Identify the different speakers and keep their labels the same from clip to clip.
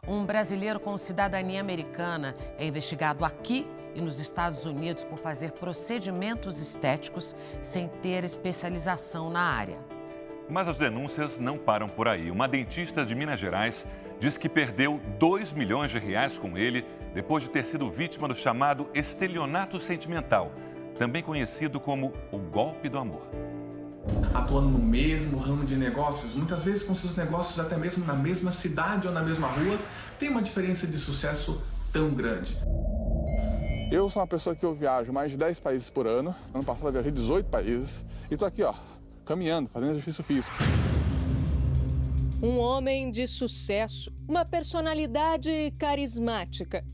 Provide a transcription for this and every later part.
Speaker 1: Um brasileiro com cidadania americana é investigado aqui e nos Estados Unidos por fazer procedimentos estéticos sem ter especialização na área.
Speaker 2: Mas as denúncias não param por aí. Uma dentista de Minas Gerais diz que perdeu R$2 milhões com ele depois de ter sido vítima do chamado estelionato sentimental, também conhecido como o golpe do amor.
Speaker 3: Atuando no mesmo ramo de negócios, muitas vezes com seus negócios até mesmo na mesma cidade ou na mesma rua, tem uma diferença de sucesso tão grande.
Speaker 4: Eu sou uma pessoa que eu viajo mais de 10 países por ano. Ano passado eu viajei 18 países e estou aqui, caminhando, fazendo exercício físico.
Speaker 5: Um homem de sucesso, uma personalidade carismática.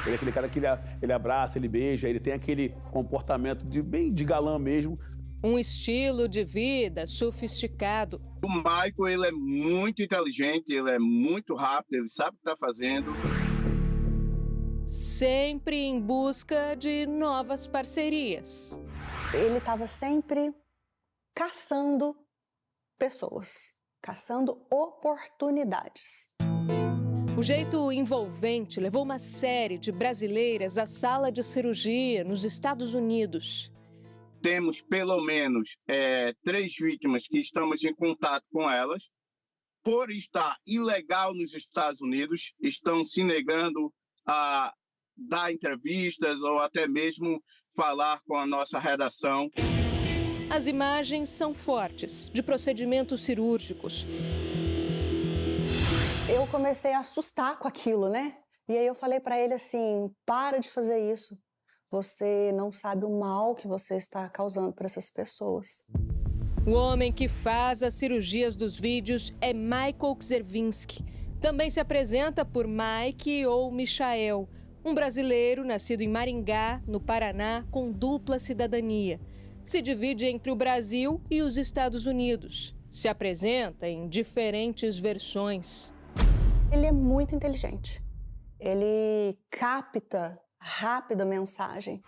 Speaker 6: Ele é aquele cara que ele abraça, ele beija, ele tem aquele comportamento bem de galã mesmo.
Speaker 5: Um estilo de vida sofisticado.
Speaker 7: O Michael, ele é muito inteligente, ele é muito rápido, ele sabe o que está fazendo.
Speaker 5: Sempre em busca de novas parcerias.
Speaker 8: Ele estava sempre caçando pessoas, caçando oportunidades.
Speaker 5: O jeito envolvente levou uma série de brasileiras à sala de cirurgia nos Estados Unidos.
Speaker 7: Temos pelo menos 3 vítimas que estamos em contato com elas. Por estar ilegal nos Estados Unidos, estão se negando a dar entrevistas ou até mesmo falar com a nossa redação.
Speaker 5: As imagens são fortes, de procedimentos cirúrgicos.
Speaker 8: Eu comecei a assustar com aquilo, né? E aí eu falei para ele assim, para de fazer isso. Você não sabe o mal que você está causando para essas pessoas.
Speaker 5: O homem que faz as cirurgias dos vídeos é Michael Czerwinski. Também se apresenta por Mike ou Michael, um brasileiro nascido em Maringá, no Paraná, com dupla cidadania. Se divide entre o Brasil e os Estados Unidos. Se apresenta em diferentes versões.
Speaker 8: Ele é muito inteligente. Ele capta rápido a mensagem.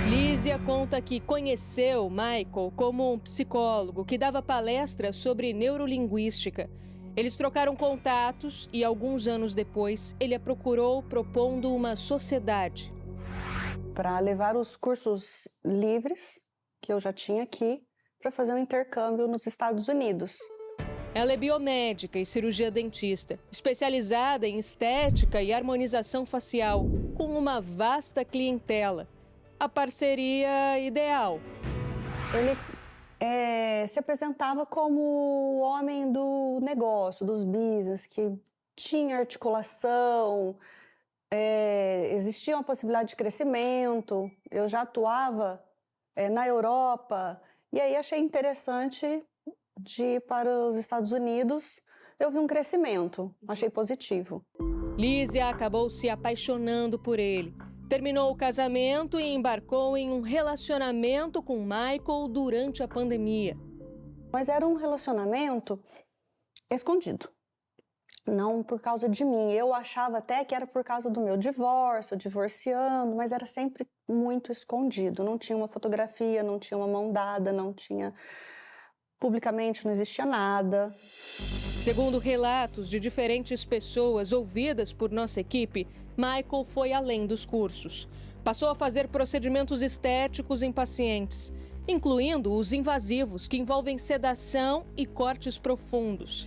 Speaker 5: Lízia conta que conheceu Michael como um psicólogo que dava palestras sobre neurolinguística. Eles trocaram contatos e, alguns anos depois, ele a procurou propondo uma sociedade.
Speaker 8: Para levar os cursos livres, que eu já tinha aqui, para fazer um intercâmbio nos Estados Unidos.
Speaker 5: Ela é biomédica e cirurgia dentista, especializada em estética e harmonização facial, com uma vasta clientela. A parceria ideal.
Speaker 8: Ele se apresentava como o homem do negócio, dos business, que tinha articulação, existia uma possibilidade de crescimento. Eu já atuava na Europa, e aí achei interessante de ir para os Estados Unidos. Eu vi um crescimento, achei positivo.
Speaker 5: Lízia acabou se apaixonando por ele. Terminou o casamento e embarcou em um relacionamento com Michael durante a pandemia.
Speaker 8: Mas era um relacionamento escondido. Não por causa de mim. Eu achava até que era por causa do meu divórcio, divorciando, mas era sempre muito escondido. Não tinha uma fotografia, não tinha uma mão dada, não tinha... Publicamente não existia nada.
Speaker 5: Segundo relatos de diferentes pessoas ouvidas por nossa equipe, Michael foi além dos cursos. Passou a fazer procedimentos estéticos em pacientes, incluindo os invasivos, que envolvem sedação e cortes profundos.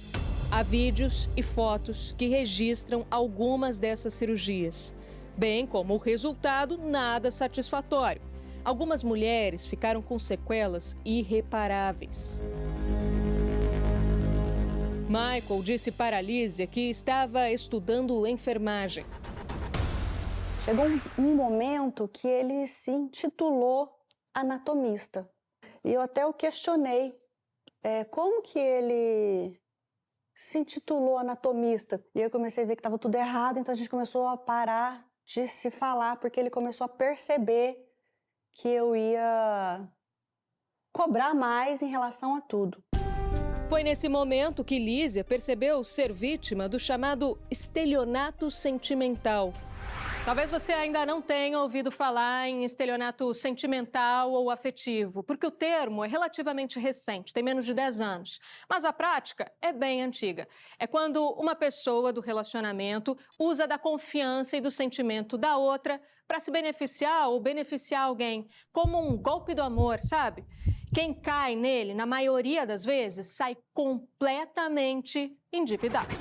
Speaker 5: Há vídeos e fotos que registram algumas dessas cirurgias, bem como o resultado nada satisfatório. Algumas mulheres ficaram com sequelas irreparáveis. Michael disse para a Lízia que estava estudando enfermagem.
Speaker 8: Chegou um momento que ele se intitulou anatomista. E eu até o questionei, como que ele se intitulou anatomista? E eu comecei a ver que estava tudo errado, então a gente começou a parar de se falar, porque ele começou a perceber que eu ia cobrar mais em relação a tudo.
Speaker 5: Foi nesse momento que Lízia percebeu ser vítima do chamado estelionato sentimental. Talvez você ainda não tenha ouvido falar em estelionato sentimental ou afetivo, porque o termo é relativamente recente, tem menos de 10 anos. Mas a prática é bem antiga. É quando uma pessoa do relacionamento usa da confiança e do sentimento da outra para se beneficiar ou beneficiar alguém, como um golpe do amor, sabe? Quem cai nele, na maioria das vezes, sai completamente endividado.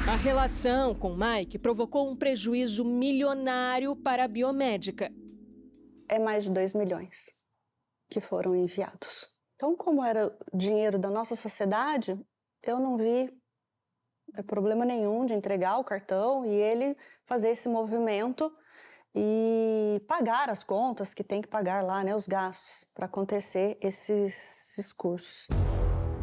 Speaker 5: A relação com Mike provocou um prejuízo milionário para a biomédica.
Speaker 8: É mais de 2 milhões que foram enviados. Então, como era dinheiro da nossa sociedade, eu não vi problema nenhum de entregar o cartão e ele fazer esse movimento e pagar as contas que tem que pagar lá, né, os gastos, para acontecer esses cursos.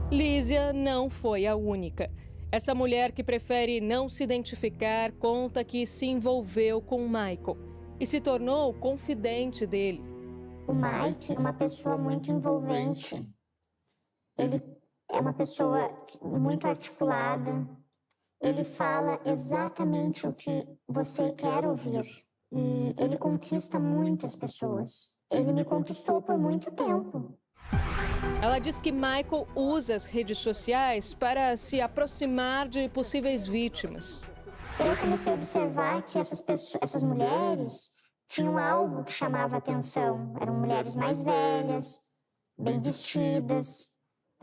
Speaker 5: Lísia não foi a única. Essa mulher que prefere não se identificar conta que se envolveu com o Michael e se tornou confidente dele.
Speaker 9: O Mike é uma pessoa muito envolvente. Ele é uma pessoa muito articulada. Ele fala exatamente o que você quer ouvir. E ele conquista muitas pessoas. Ele me conquistou por muito tempo.
Speaker 5: Ela diz que Michael usa as redes sociais para se aproximar de possíveis vítimas.
Speaker 9: Eu comecei a observar que essas mulheres tinham algo que chamava atenção. Eram mulheres mais velhas, bem vestidas.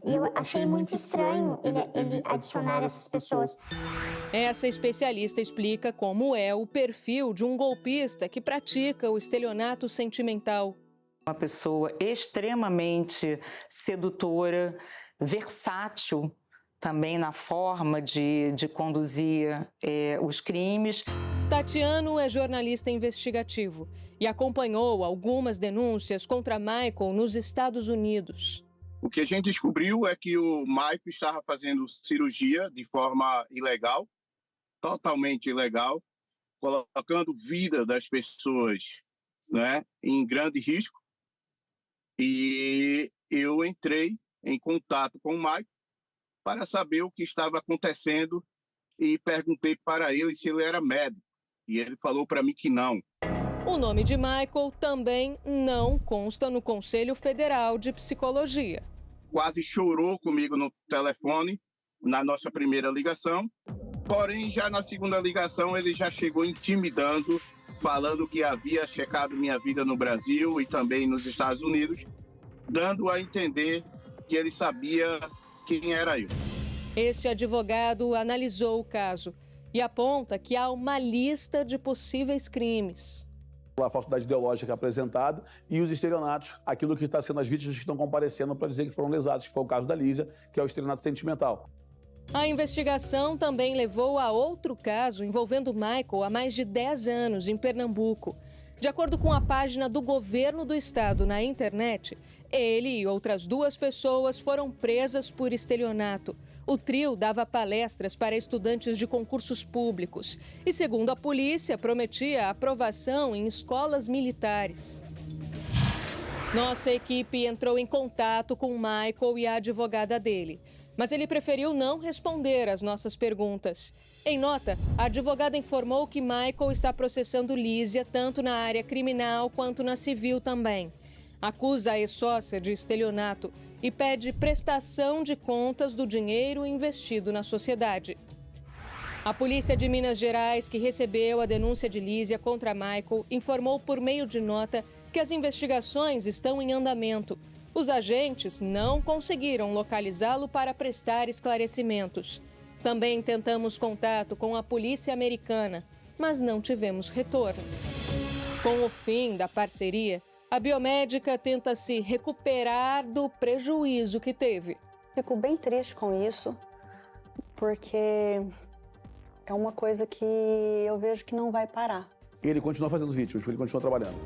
Speaker 9: E eu achei muito estranho ele adicionar essas pessoas.
Speaker 5: Essa especialista explica como é o perfil de um golpista que pratica o estelionato sentimental.
Speaker 10: Uma pessoa extremamente sedutora, versátil também na forma de conduzir os crimes.
Speaker 5: Tatiano é jornalista investigativo e acompanhou algumas denúncias contra Michael nos Estados Unidos.
Speaker 7: O que a gente descobriu é que o Michael estava fazendo cirurgia de forma ilegal, totalmente ilegal, colocando a vida das pessoas, né, em grande risco. E eu entrei em contato com o Michael para saber o que estava acontecendo e perguntei para ele se ele era médico. E ele falou para mim que não.
Speaker 5: O nome de Michael também não consta no Conselho Federal de Psicologia.
Speaker 7: Quase chorou comigo no telefone na nossa primeira ligação. Porém, já na segunda ligação, ele já chegou intimidando, falando que havia checado minha vida no Brasil e também nos Estados Unidos, dando a entender que ele sabia quem era eu.
Speaker 5: Este advogado analisou o caso e aponta que há uma lista de possíveis crimes.
Speaker 6: A falsidade ideológica apresentada e os estelionatos, aquilo que está sendo as vítimas que estão comparecendo para dizer que foram lesados, que foi o caso da Lísia, que é o estelionato sentimental.
Speaker 5: A investigação também levou a outro caso envolvendo Michael há mais de 10 anos, em Pernambuco. De acordo com a página do governo do estado na internet, ele e outras 2 pessoas foram presas por estelionato. O trio dava palestras para estudantes de concursos públicos e, segundo a polícia, prometia aprovação em escolas militares. Nossa equipe entrou em contato com Michael e a advogada dele, mas ele preferiu não responder às nossas perguntas. Em nota, a advogada informou que Michael está processando Lísia tanto na área criminal quanto na civil também. Acusa a ex-sócia de estelionato e pede prestação de contas do dinheiro investido na sociedade. A polícia de Minas Gerais, que recebeu a denúncia de Lísia contra Michael, informou por meio de nota que as investigações estão em andamento. Os agentes não conseguiram localizá-lo para prestar esclarecimentos. Também tentamos contato com a polícia americana, mas não tivemos retorno. Com o fim da parceria, a biomédica tenta se recuperar do prejuízo que teve.
Speaker 8: Fico bem triste com isso, porque é uma coisa que eu vejo que não vai parar.
Speaker 6: Ele continua fazendo os vídeos, ele continua trabalhando.